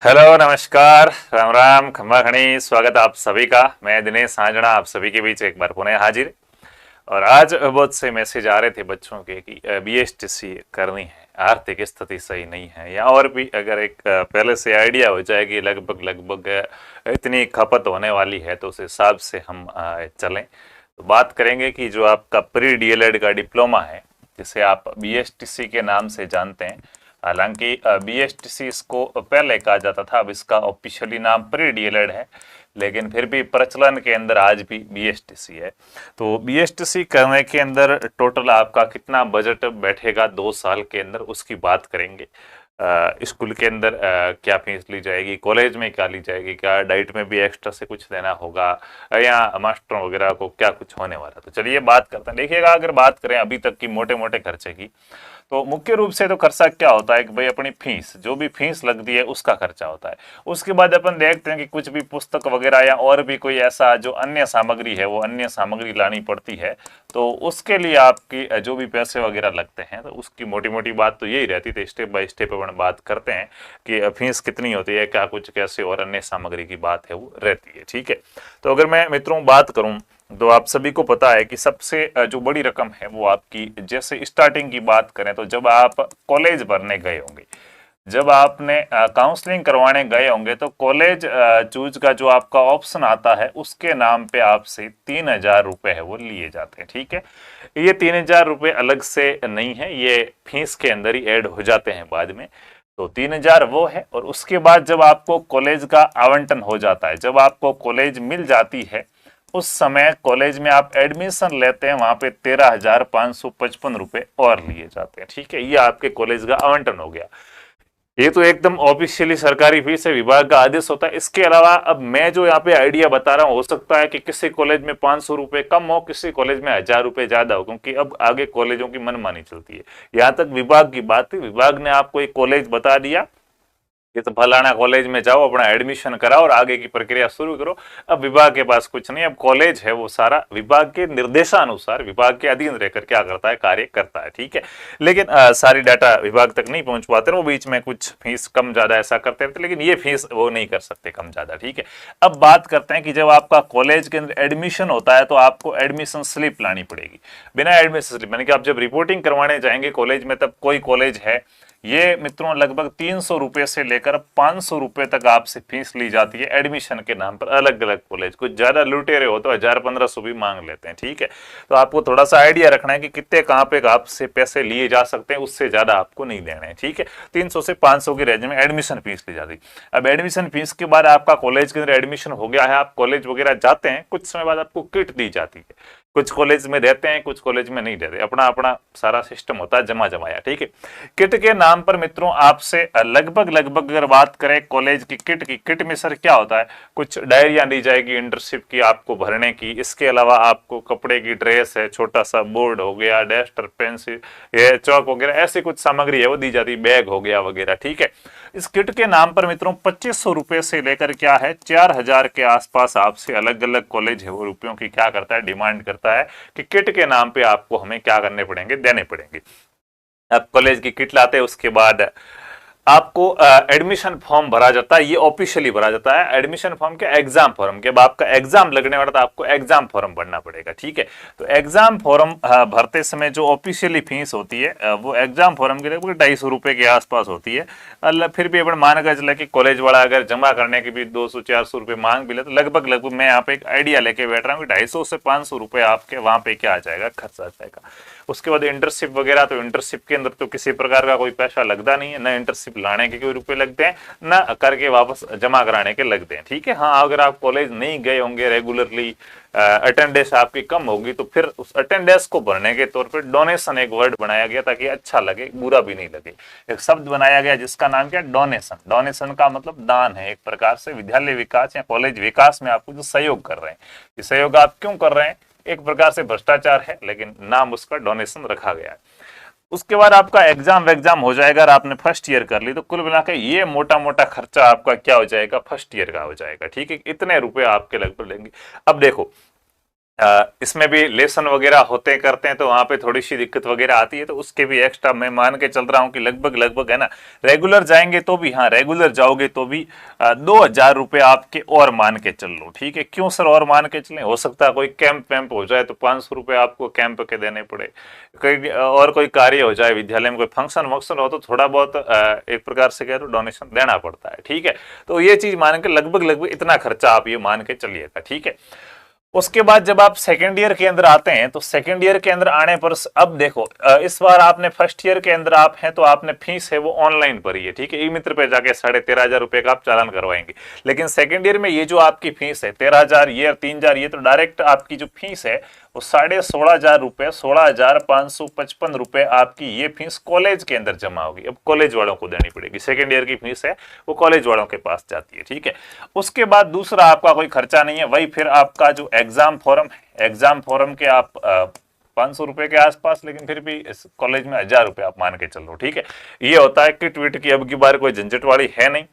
Hello नमस्कार राम राम खम्मा खणी स्वागत आप सभी का। मैं दिनेश साजना आप सभी के बीच एक बार पुनः हाजिर। और आज बहुत से मैसेज आ रहे थे बच्चों के कि बीएसटीसी करनी है, आर्थिक स्थिति सही नहीं है, या और भी अगर एक पहले से आइडिया हो जाए कि लगभग लगभग इतनी खपत होने वाली है तो उस हिसाब से हम चलें। तो बात करेंगे कि जो आपका प्री डीएलएड का डिप्लोमा है जिसे आप बीएसटीसी के नाम से जानते हैं, हालांकि बीएसटीसी इसको पहले कहा जाता था, अब इसका ऑफिशियली नाम प्री डीएलएड है, लेकिन फिर भी प्रचलन के अंदर आज भी बीएसटीसी है। तो बीएसटीसी करने के अंदर टोटल आपका कितना बजट बैठेगा 2 साल के अंदर, उसकी बात करेंगे। स्कूल के अंदर क्या फीस ली जाएगी, कॉलेज में क्या ली जाएगी, क्या डाइट में भी एक्स्ट्रा से कुछ देना होगा, या मास्टरों वगैरह को क्या कुछ होने वाला। तो चलिए बात करते हैं। देखिएगा, अगर बात करें अभी तक की मोटे मोटे खर्चे की, तो मुख्य रूप से तो खर्चा क्या होता है कि भाई अपनी फीस, जो भी फीस लगती है उसका खर्चा होता है। उसके बाद अपन देखते हैं कि कुछ भी पुस्तक वगैरह या और भी कोई ऐसा जो अन्य सामग्री है वो अन्य सामग्री लानी पड़ती है, तो उसके लिए आपकी जो भी पैसे वगैरह लगते हैं, तो उसकी मोटी मोटी बात तो यही रहती है। स्टेप बाय स्टेप अपन बात करते हैं कि फीस कितनी होती है, क्या कुछ कैसे, और अन्य सामग्री की बात है वो रहती है। ठीक है, तो अगर मैं मित्रों बात करूं तो आप सभी को पता है कि सबसे जो बड़ी रकम है वो आपकी, जैसे स्टार्टिंग की बात करें तो जब आप कॉलेज भरने गए होंगे, जब आपने काउंसलिंग करवाने गए होंगे, तो कॉलेज चूज का जो आपका ऑप्शन आता है उसके नाम पे आपसे 3,000 रुपए है वो लिए जाते हैं। ठीक है, ये 3,000 रुपए अलग से नहीं है, ये फीस के अंदर ही ऐड हो जाते हैं बाद में। तो 3,000 वो है, और उसके बाद जब आपको कॉलेज का आवंटन हो जाता है, जब आपको कॉलेज मिल जाती है, उस समय कॉलेज में आप एडमिशन लेते हैं, वहां पे 13,555 रुपए और लिए जाते हैं। ठीक है, ये आपके कॉलेज का आवंटन हो गया। ये तो एकदम ऑफिशियली सरकारी फीस है, विभाग का आदेश होता है। इसके अलावा अब मैं जो यहाँ पे आइडिया बता रहा हूँ, हो सकता है कि किसी कॉलेज में 500 रुपए कम हो, किसी कॉलेज में 1,000 रुपए ज्यादा हो, क्योंकि अब आगे कॉलेजों की मनमानी चलती है। यहाँ तक विभाग की बात है, विभाग ने आपको एक कॉलेज बता दिया कि तो फलाना कॉलेज में जाओ, अपना एडमिशन कराओ और आगे की प्रक्रिया शुरू करो। अब विभाग के पास कुछ नहीं, अब कॉलेज है वो सारा विभाग के निर्देशानुसार, विभाग के अधीन रहकर क्या करता है, कार्य करता है। ठीक है, लेकिन सारी डाटा विभाग तक नहीं पहुंच पाते, वो बीच में कुछ फीस कम ज्यादा ऐसा करते रहते, लेकिन ये फीस वो नहीं कर सकते कम ज्यादा। ठीक है, अब बात करते हैं कि जब आपका कॉलेज के अंदर एडमिशन होता है तो आपको एडमिशन स्लिप लानी पड़ेगी। बिना एडमिशन स्लिप यानी कि आप जब रिपोर्टिंग करवाने जाएंगे कॉलेज में, तब कोई कॉलेज है, ये मित्रों लगभग 300 रुपए से लेकर 500 रुपए तक आपसे फीस ली जाती है एडमिशन के नाम पर। अलग अलग कॉलेज कुछ ज्यादा लुटेरे हो तो 1,000-1,500 भी मांग लेते हैं। ठीक है, तो आपको थोड़ा सा आइडिया रखना है कि कितने कहाँ पे आपसे पैसे लिए जा सकते हैं, उससे ज्यादा आपको नहीं देने हैं। ठीक है, 300 से 500 की रेंज में एडमिशन फीस ली जाती है। अब एडमिशन फीस के बाद आपका कॉलेज के अंदर एडमिशन हो गया है, आप कॉलेज वगैरह जाते हैं, कुछ समय बाद आपको किट दी जाती है। कुछ कॉलेज में देते हैं, कुछ कॉलेज में नहीं देते, अपना अपना सारा सिस्टम होता है जमा जमाया। ठीक है, किट के नाम पर मित्रों आपसे लगभग लगभग अगर बात करें कॉलेज की किट की, किट में सर क्या होता है, कुछ डायरिया दी जाएगी इंटर्नशिप की आपको भरने की, इसके अलावा आपको कपड़े की ड्रेस है, छोटा सा बोर्ड हो गया, डस्टर, पेंसिल, ये चौक वगैरह ऐसी कुछ सामग्री है वो दी जाती, बैग हो गया वगैरह। ठीक है, इस किट के नाम पर मित्रों 2,500 रुपए से लेकर क्या है 4,000 के आसपास आपसे अलग अलग कॉलेज है वो रुपयों की क्या करता है, डिमांड करता है कि किट के नाम पे आपको हमें क्या करने पड़ेंगे, देने पड़ेंगे। आप कॉलेज की किट लाते हैं, उसके बाद आपको एडमिशन फॉर्म भरा जाता है, ये ऑफिशियली भरा जाता है एडमिशन फॉर्म के एग्जाम फॉर्म के। अब आपका एग्जाम लगने वाला था, आपको एग्जाम फॉर्म भरना पड़ेगा। ठीक है, तो एग्जाम फॉर्म भरते समय जो ऑफिशियली फीस होती है वो एग्जाम फॉर्म के लगभग 250 रुपए के आसपास होती है। फिर भी अपन मान कर चला कि कॉलेज वाला अगर जमा करने के भी 200-400 रुपए मांग भी ले, तो लगभग लगभग मैं यहाँ पे एक आइडिया लेके बैठ रहा हूँ कि 250 से 500 रुपए आपके वहां पे क्या आ जाएगा, खर्चा आ जाएगा। उसके बाद इंटर्नशिप वगैरह, तो इंटर्नशिप के अंदर तो किसी प्रकार का कोई पैसा लगता नहीं है, ना इंटर्नशिप लाने के कोई रुपए लगते हैं, ना करके वापस जमा कराने के लगते हैं। ठीक है, हाँ अगर आप कॉलेज नहीं गए होंगे रेगुलरली, अटेंडेंस आपकी कम होगी, तो फिर उस अटेंडेंस को भरने के तौर पर डोनेशन एक वर्ड बनाया गया ताकि अच्छा लगे, बुरा भी नहीं लगे। एक शब्द बनाया गया जिसका नाम क्या, डोनेशन। डोनेशन का मतलब दान है, एक प्रकार से विद्यालय विकास या कॉलेज विकास में आपको जो सहयोग कर रहे हैं। ये सहयोग आप क्यों कर रहे हैं, एक प्रकार से भ्रष्टाचार है, लेकिन नाम उसका डोनेशन रखा गया है। उसके बाद आपका एग्जाम हो जाएगा और आपने फर्स्ट ईयर कर ली, तो कुल मिलाकर ये मोटा मोटा खर्चा आपका क्या हो जाएगा, फर्स्ट ईयर का हो जाएगा। ठीक है, इतने रुपए आपके लगभग लेंगे। अब देखो इसमें भी लेसन वगैरह होते करते हैं तो वहां पे थोड़ी सी दिक्कत वगैरह आती है, तो उसके भी एक्स्ट्रा मैं मान के चल रहा हूँ कि लगभग लगभग है ना, रेगुलर जाएंगे तो भी, हाँ रेगुलर जाओगे तो भी 2,000 रुपये आपके और मान के चल लो, ठीक है। क्यों सर और मान के चलें, हो सकता है कोई कैंप वैम्प हो जाए तो 500 रुपये आपको कैंप के देने पड़े, कोई और कोई कार्य हो जाए विद्यालय में, कोई फंक्शन वंक्शन हो तो थोड़ा बहुत एक प्रकार से कह तो डोनेशन देना पड़ता है, ठीक है। तो ये चीज मान के लगभग लगभग इतना खर्चा आप ये मान के चलिएगा, ठीक है। उसके बाद जब आप सेकेंड ईयर के अंदर आते हैं तो सेकेंड ईयर के अंदर आने पर अब देखो, इस बार आपने फर्स्ट ईयर के अंदर आप हैं तो आपने फीस है वो ऑनलाइन भरी है, ठीक है। ई मित्र पे जाके 13,500 रुपए का आप चालान करवाएंगे। लेकिन सेकेंड ईयर में ये जो आपकी फीस है 13,000 ये और 3,000 ये, तो डायरेक्ट आपकी जो फीस है वो 16,500 रुपए, 16,555 रुपए आपकी ये फीस कॉलेज के अंदर जमा होगी। अब कॉलेज वालों को देनी पड़ेगी, सेकेंड ईयर की फीस है वो कॉलेज वालों के पास जाती है, ठीक है। उसके बाद दूसरा आपका कोई खर्चा नहीं है, वही फिर आपका जो एग्जाम फॉर्म है, एग्जाम फॉर्म के आप 500 रुपए के आसपास, लेकिन फिर भी इस कॉलेज में 1,000 रुपए आप मान के चल लो, ठीक है। ये होता है किट विट की अब की बार कोई झंझट वाली है नहीं।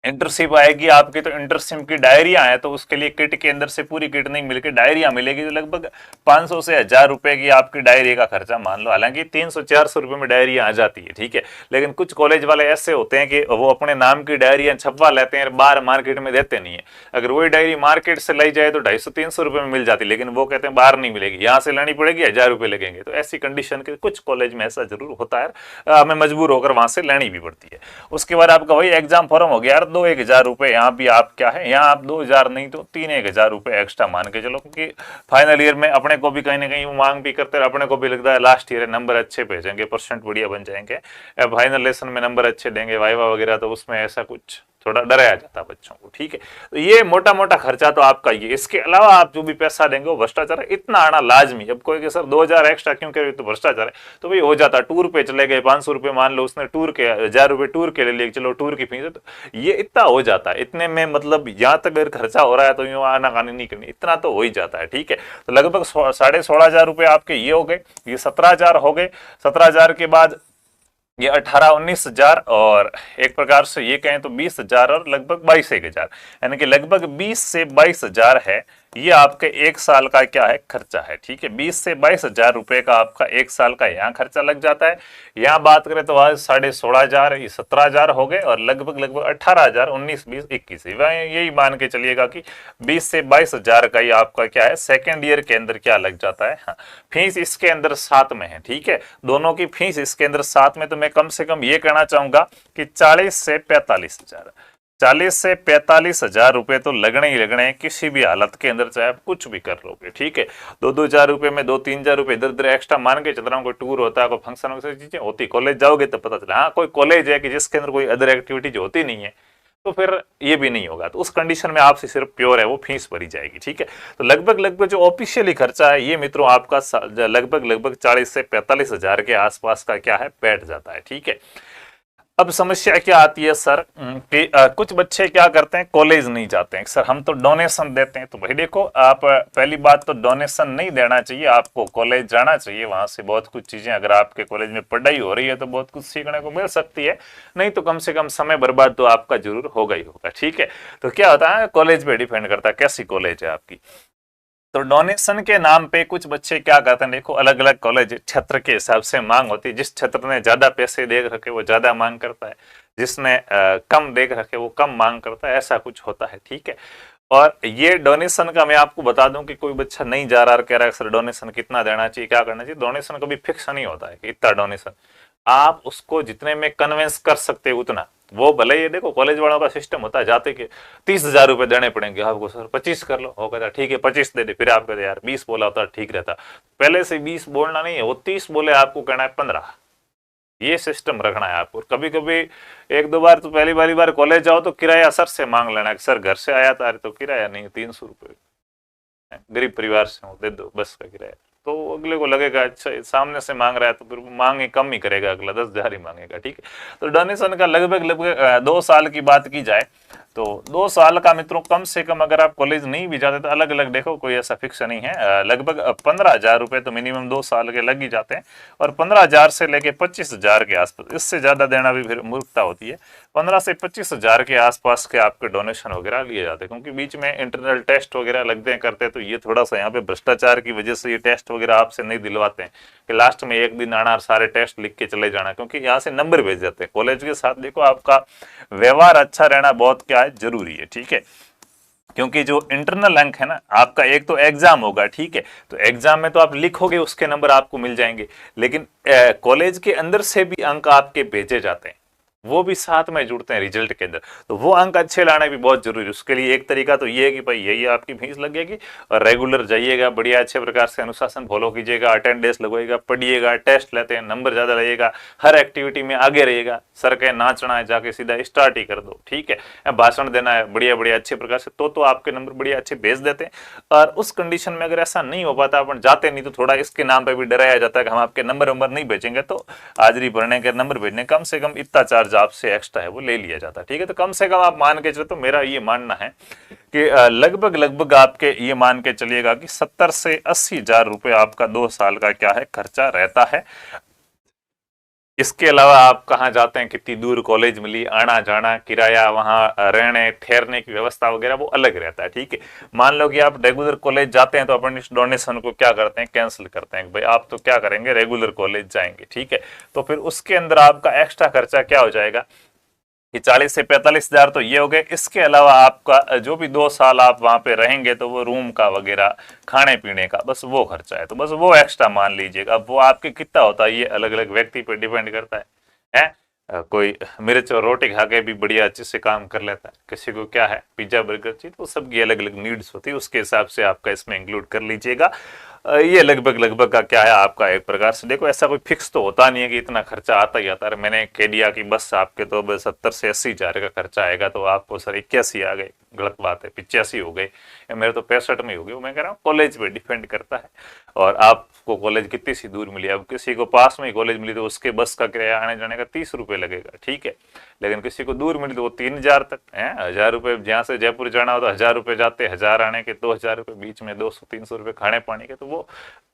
इंटरशिप आएगी आपकी तो इंटरशिप की डायरिया है, तो उसके लिए किट के अंदर से पूरी किट नहीं मिलकर डायरिया मिलेगी, तो लगभग 500 से 1,000 रुपए की आपकी डायरी का खर्चा मान लो। हालांकि 300-400 रुपए में डायरिया आ जाती है, ठीक है। लेकिन कुछ कॉलेज वाले ऐसे होते हैं कि वो अपने नाम की डायरिया छपवा लेते हैं, बाहर मार्केट में देते नहीं है। अगर वही डायरी मार्केट से लाई जाए तो 250-300 रुपए में मिल जाती है, लेकिन वो कहते हैं बाहर नहीं मिलेगी, यहाँ से लेनी पड़ेगी, 1,000 रुपए लगेंगे। तो ऐसी कंडीशन के कुछ कॉलेज में ऐसा जरूर होता है, हमें मजबूर होकर वहां से लेनी भी पड़ती है। उसके बाद आपका वही एग्जाम फॉर्म हो गया यार, 2-1,000 रुपए, यहाँ भी आप क्या है, यहाँ आप 2,000 नहीं तो 3-1,000 रुपए एक्स्ट्रा मान के चलो, क्योंकि फाइनल ईयर में अपने को भी कहीं ना कहीं वो मांग भी करते हैं, अपने को भी लगता है लास्ट ईयर नंबर अच्छे भेजेंगे, परसेंट बढ़िया बन जाएंगे, फाइनल लेसन में नंबर अच्छे देंगे, वाइवा वगैरह, तो उसमें ऐसा कुछ थोड़ा डराया जाता है बच्चों को, ठीक है। तो ये मोटा मोटा खर्चा तो आपका ये, इसके अलावा आप जो भी पैसा देंगे वो भ्रष्टाचार है, इतना आना लाजमी। अब कोई कि सर 2,000 एक्स्ट्रा क्यों करे, तो भ्रष्टाचार है, तो भाई हो जाता। टूर पे चले गए 500 रुपए मान लो, उसने टूर के 1,000 रुपए टूर के ले लिए, चलो टूर की फीस है, तो ये इतना हो जाता है। इतने में मतलब यहाँ तक अगर खर्चा हो रहा है तो यूँ आनाकानी नहीं करनी, इतना तो हो ही जाता है, ठीक है। तो लगभग 16,500 रुपए आपके ये हो गए, ये 17,000 हो गए। 17,000 के बाद ये 18-19,000, और एक प्रकार से ये कहें तो 20,000 और लगभग 22,000, यानी कि लगभग 20 से 22,000 है। ये आपके एक साल का क्या है खर्चा है, ठीक है। 20 से 22,000 रुपए का आपका एक साल का यहाँ खर्चा लग जाता है। यहाँ बात करें तो आज 16,500, ये 17,000 हो गए, और लगभग लगभग 18,000, 19, 20, 21, यही मान के चलिएगा कि 20 से 22,000 का ही आपका क्या है सेकेंड ईयर के अंदर क्या लग जाता है। हाँ, फीस इसके अंदर साथ में है, ठीक है। दोनों की फीस इसके अंदर साथ में, तो मैं कम से कम ये कहना चाहूंगा कि 40 से 45,000, 40 से 45,000 रुपए तो लगने ही लगने हैं किसी भी हालत के अंदर, चाहे आप कुछ भी कर लोगे, ठीक है। 2-2 हजार रुपए में 2-3 हजार रुपए इधर उधर एक्स्ट्रा मान के चल रहा हूँ। कोई टूर होता है, कोई फंक्शन वगैरह चीजें होती, कॉलेज जाओगे तो पता चला। हाँ, कोई कॉलेज है कि जिसके अंदर कोई अदर एक्टिविटीज होती नहीं है, तो फिर ये भी नहीं होगा, तो उस कंडीशन में आपसे सिर्फ प्योर है वो फीस भरी जाएगी, ठीक है। तो लगभग लगभग जो ऑफिशियली खर्चा है ये मित्रों आपका लगभग लगभग 40 से 45,000 के आसपास का क्या है बैठ जाता है, ठीक है। अब समस्या क्या आती है सर कि कुछ बच्चे क्या करते हैं, कॉलेज नहीं जाते हैं, सर हम तो डोनेशन देते हैं। तो भाई देखो, आप पहली बात तो डोनेशन नहीं देना चाहिए, आपको कॉलेज जाना चाहिए, वहां से बहुत कुछ चीजें, अगर आपके कॉलेज में पढ़ाई हो रही है तो बहुत कुछ सीखने को मिल सकती है, नहीं तो कम से कम समय बर्बाद तो आपका जरूर होगा ही होगा, ठीक है। तो क्या होता है, कॉलेज पे डिपेंड करता है कैसी कॉलेज है आपकी। तो डोनेशन के नाम पे कुछ बच्चे क्या करते हैं, देखो अलग अलग कॉलेज क्षेत्र के हिसाब से मांग होती है, जिस क्षेत्र ने ज्यादा पैसे दे रखे वो ज्यादा मांग करता है, जिसने कम दे रखे वो कम मांग करता है, ऐसा कुछ होता है, ठीक है। और ये डोनेशन का मैं आपको बता दूं कि कोई बच्चा नहीं जा रहा और कह रहा है सर डोनेशन कितना देना चाहिए, क्या करना चाहिए, डोनेशन कभी फिक्स नहीं होता है कि इतना डोनेशन, आप उसको जितने में कन्विंस कर सकते हो उतना। वो भले ये देखो कॉलेज वालों का सिस्टम होता है, जाते कि 30,000 रुपए देने पड़ेंगे आपको, सर 25 कर लो, वो कहता ठीक है 25 दे दे, फिर आप कहते यार 20 बोला होता ठीक रहता, पहले से 20 बोलना नहीं है, वो 30 बोले आपको कहना है 15, ये सिस्टम रखना है आपको। कभी कभी 1-2 बार तो पहली बार कॉलेज जाओ तो किराया सर से मांग लेना है, सर घर से आया था, अरे तो किराया नहीं 300 रुपये, गरीब परिवार से हूँ दे दो बस का किराया, तो अगले को लगेगा अच्छा सामने से मांग रहा है तो फिर मांगे कम ही करेगा, अगला 10,000 ही मांगेगा, ठीक है। तो डोनेशन का लगभग लगभग 2 साल की बात की जाए तो 2 साल का मित्रों कम से कम अगर आप कॉलेज नहीं भी जाते तो अलग अलग देखो, कोई ऐसा फिक्स नहीं है, लगभग 15,000 रुपए तो मिनिमम 2 साल के लग ही जाते हैं। और 15,000 से लेके 25,000 के आसपास, इससे ज्यादा देना भी फिर मूर्खता होती है। 15 से 25,000 के आसपास के आपके डोनेशन वगैरह लिए जाते हैं, क्योंकि बीच में इंटरनल टेस्ट वगैरह लगते हैं करते हैं, तो ये थोड़ा सा यहाँ पे भ्रष्टाचार की वजह से ये टेस्ट वगैरह आपसे नहीं दिलवाते हैं कि लास्ट में एक दिन आना और सारे टेस्ट लिख के चले जाना, क्योंकि यहाँ से नंबर भेज जाते हैं। कॉलेज के साथ देखो आपका व्यवहार अच्छा रहना बहुत क्या है, जरूरी है, ठीक है। क्योंकि जो इंटरनल अंक है ना आपका, एक तो एग्जाम होगा, ठीक है, तो एग्जाम में तो आप लिखोगे उसके नंबर आपको मिल जाएंगे, लेकिन कॉलेज के अंदर से भी अंक आपके भेजे जाते हैं, वो भी साथ में जुड़ते हैं रिजल्ट के अंदर, तो वो अंक अच्छे लाने भी बहुत जरूरी है। उसके लिए एक तरीका तो ये है कि भाई यही आपकी फीस लगेगी और रेगुलर जाइएगा, बढ़िया अच्छे प्रकार से अनुशासन फॉलो कीजिएगा, अटेंडेंस लगवाइएगा, पढ़िएगा, टेस्ट लेते हैं, नंबर ज्यादा लगेगा, हर एक्टिविटी में आगे रहिएगा। सर के नाचना है जाके सीधा स्टार्ट ही कर दो, ठीक है, भाषण देना है बढ़िया बढ़िया अच्छे प्रकार से, तो आपके नंबर बढ़िया अच्छे भेज देते हैं। और उस कंडीशन में अगर ऐसा नहीं हो पाता, अपन जाते नहीं, तो थोड़ा इसके नाम पे भी डराया जाता है कि हम आपके नंबर नहीं भेजेंगे, तो हाजिरी भरने के नंबर भेजने कम से कम इतना चार्ज आपसे एक्स्ट्रा है वो ले लिया जाता है, ठीक है। तो कम से कम आप मान के चलो, तो मेरा ये मानना है कि लगभग आपके ये मान के चलिएगा कि 70 से 80,000 रुपए आपका 2 साल का क्या है खर्चा रहता है। इसके अलावा आप कहाँ जाते हैं, कितनी दूर कॉलेज मिली, आना जाना, किराया, वहां रहने ठहरने की व्यवस्था वगैरह वो अलग रहता है, ठीक है। मान लो कि आप रेगुलर कॉलेज जाते हैं तो अपन इस डोनेशन को क्या करते हैं, कैंसिल करते हैं, भाई आप तो क्या करेंगे रेगुलर कॉलेज जाएंगे, ठीक है। तो फिर उसके अंदर आपका एक्स्ट्रा खर्चा क्या हो जाएगा कि 40 से 45,000 तो ये हो गए। इसके अलावा आपका जो भी 2 साल आप वहां पे रहेंगे तो वो रूम का वगैरह, खाने पीने का, बस वो खर्चा है, तो बस वो एक्स्ट्रा मान लीजिएगा। अब वो आपके कितना होता है ये अलग अलग व्यक्ति पे डिपेंड करता है? कोई मिर्च और रोटी खा के भी बढ़िया अच्छे से काम कर लेता है, किसी को क्या है पिज्जा बर्गर चाहिए, तो सबकी अलग अलग नीड्स होती है, उसके हिसाब से आपका इसमें इंक्लूड कर लीजिएगा। ये लगभग का क्या है आपका, एक प्रकार से देखो ऐसा कोई फिक्स तो होता नहीं है कि इतना खर्चा आता ही आता है। मैंने कह दिया कि बस आपके तो 70 से 80,000 का खर्चा आएगा, तो आपको सर 81 आ गए, गलत बात है, 85 हो गए, मेरे तो 65 में हो गए। मैं कह रहा हूँ कॉलेज पे डिपेंड करता है, और आपको कॉलेज कितनी सी दूर मिली। अब किसी को पास में ही कॉलेज मिली तो उसके बस का किराया आने जाने का 30 रुपये लगेगा, ठीक है, लेकिन किसी को दूर मिली तो वो 3,000 तक है, 1,000 रुपये, जहाँ से जयपुर जाना हो तो 1,000 रुपये जाते, 1,000 आने के, 2,000 रुपये बीच में, 200-300 रुपये खाने पानी के, तो वो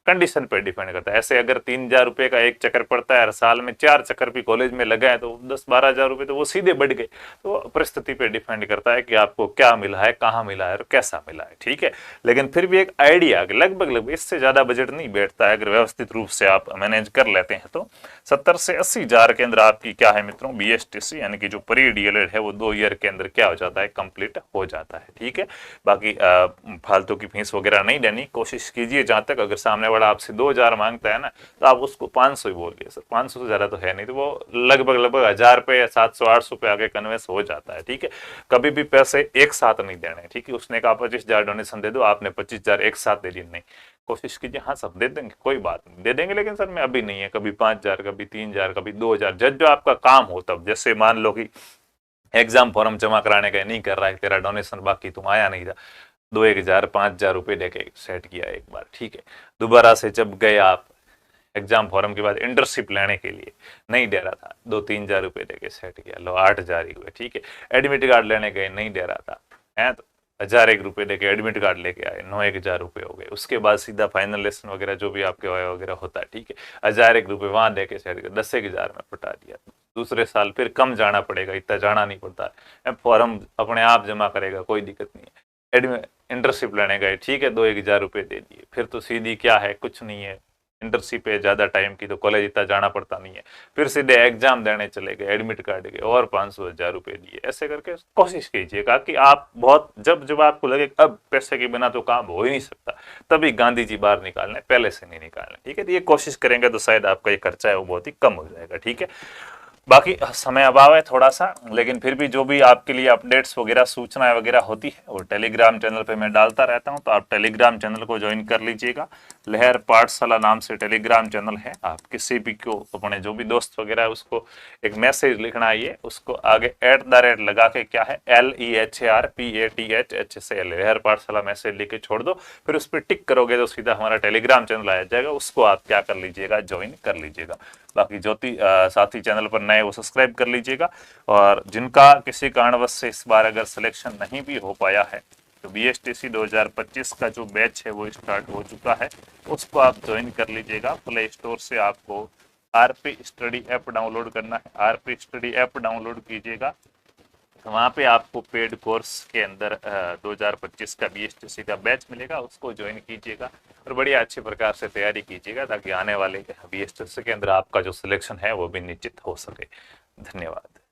कंडीशन पे डिपेंड करता है। ऐसे अगर 3,000 रुपये का एक चक्कर पड़ता है, हर साल में 4 चक्कर भी कॉलेज में लगा है, तो 10-12,000 रुपये तो वो सीधे बढ़ गए। तो परिस्थिति पे डिपेंड करता है कि आपको क्या मिला है, कहाँ मिला है और कैसा मिला है, ठीक है। लेकिन फिर भी एक आइडिया, लगभग इससे ज्यादा बजट नहीं बैठता है अगर व्यवस्थित रूप से आप मैनेज कर लेते हैं तो। 70 से 80,000 के अंदर आपकी क्या है मित्रों, BSTC यानी कि जो प्री DLED है वो 2 ईयर के अंदर क्या हो जाता है, कंप्लीट हो जाता है, ठीक है। बाकी फालतू की फीस वगैरह नहीं देनी, कोशिश कीजिए जहां तक, अगर सामने वाला आपसे 2,000 मांगता है ना, तो आप उसको 500 ही बोलिए, सर 500 से ज्यादा तो है नहीं, तो वो लगभग 1,000 रुपये, 700-800 पे आगे कन्वेंस हो जाता है, ठीक है। कभी भी पैसे एक साथ नहीं देने, ठीक है। उसने कहा 25,000 डोनेशन दे दो, आपने 25,000 एक साथ दे दिए, नहीं, कोशिश कीजिए, हाँ सब दे देंगे, कोई बात नहीं, दे देंगे, लेकिन सर मैं अभी नहीं है, कभी 5,000, कभी 3,000, कभी 2,000, जब जो आपका काम हो तब। जैसे मान लो कि एग्जाम फॉर्म जमा कराने का नहीं कर रहा है, तेरा डोनेशन बाकी, तुम आया नहीं था, 2-1,000, 5,000 रुपये देके सेट किया एक बार, ठीक है। दोबारा से जब गए आप एग्जाम फॉर्म के बाद इंटर्नशिप लेने के लिए, नहीं दे रहा था, 2-3,000 रुपये देके सेट किया, लो 8,000 ही हुए, ठीक है। एडमिट कार्ड लेने गए, नहीं दे रहा था, है तो 1,001 रुपये देके एडमिट कार्ड लेके आए, 9-1,000 रुपये हो गए। उसके बाद सीधा फाइनल लेसन वगैरह जो भी आपके वगैरह होता है, ठीक है, 1,001 रुपये वहां देके सेट किया, 10-1,000 में पटा दिया। दूसरे साल फिर कम जाना पड़ेगा, इतना जाना नहीं पड़ता है, फॉर्म अपने आप जमा करेगा, कोई दिक्कत नहीं है। इंटर्नशिप लेने गए, ठीक है, 2-1,000 रुपये दे दिए, फिर तो सीधी क्या है, कुछ नहीं है, इंटर्नशिप है ज्यादा टाइम की, तो कॉलेज इतना जाना पड़ता नहीं है, फिर सीधे एग्जाम देने चले गए, एडमिट कार्ड के और 500-1,000 रुपये दिए। ऐसे करके कोशिश कीजिएगा कि आप बहुत, जब जब आपको लगे अब पैसे के बिना तो काम हो ही नहीं सकता, तभी गांधी जी बाहर निकालने, पहले से नहीं निकालने, ठीक है। तो ये कोशिश करेंगे तो शायद आपका ये खर्चा है वो बहुत ही कम हो जाएगा, ठीक है। बाकी समय अभाव है थोड़ा सा, लेकिन फिर भी जो भी आपके लिए अपडेट्स वगैरह, सूचनाएं वगैरह होती है वो टेलीग्राम चैनल पे मैं डालता रहता हूं, तो आप टेलीग्राम चैनल को ज्वाइन कर लीजिएगा। लहर पाठशाला नाम से टेलीग्राम चैनल है। आप किसी भी को, अपने जो भी दोस्त वगैरह है उसको एक मैसेज लिखना है, ये उसको आगे @ लगा के क्या है, LEHRPATHH लहर पाठशाला मैसेज लिख के छोड़ दो, फिर उस पर टिक करोगे तो सीधा हमारा टेलीग्राम चैनल आ जाएगा, उसको आप क्या कर लीजिएगा, ज्वाइन कर लीजिएगा। बाकी ज्योति साथी चैनल पर नए वो सब्सक्राइब कर लीजिएगा। और जिनका किसी कारणवश से इस बार अगर सिलेक्शन नहीं भी हो पाया है तो BSTC 2025 का जो बैच है वो स्टार्ट हो चुका है, उसको आप ज्वाइन कर लीजिएगा। प्ले स्टोर से आपको RP स्टडी ऐप डाउनलोड करना है, RP स्टडी ऐप डाउनलोड कीजिएगा। वहाँ पे आपको पेड कोर्स के अंदर 2025 का BSTC का बैच मिलेगा, उसको ज्वाइन कीजिएगा और बड़ी अच्छे प्रकार से तैयारी कीजिएगा ताकि आने वाले BSTC के अंदर आपका जो सिलेक्शन है वो भी निश्चित हो सके। धन्यवाद।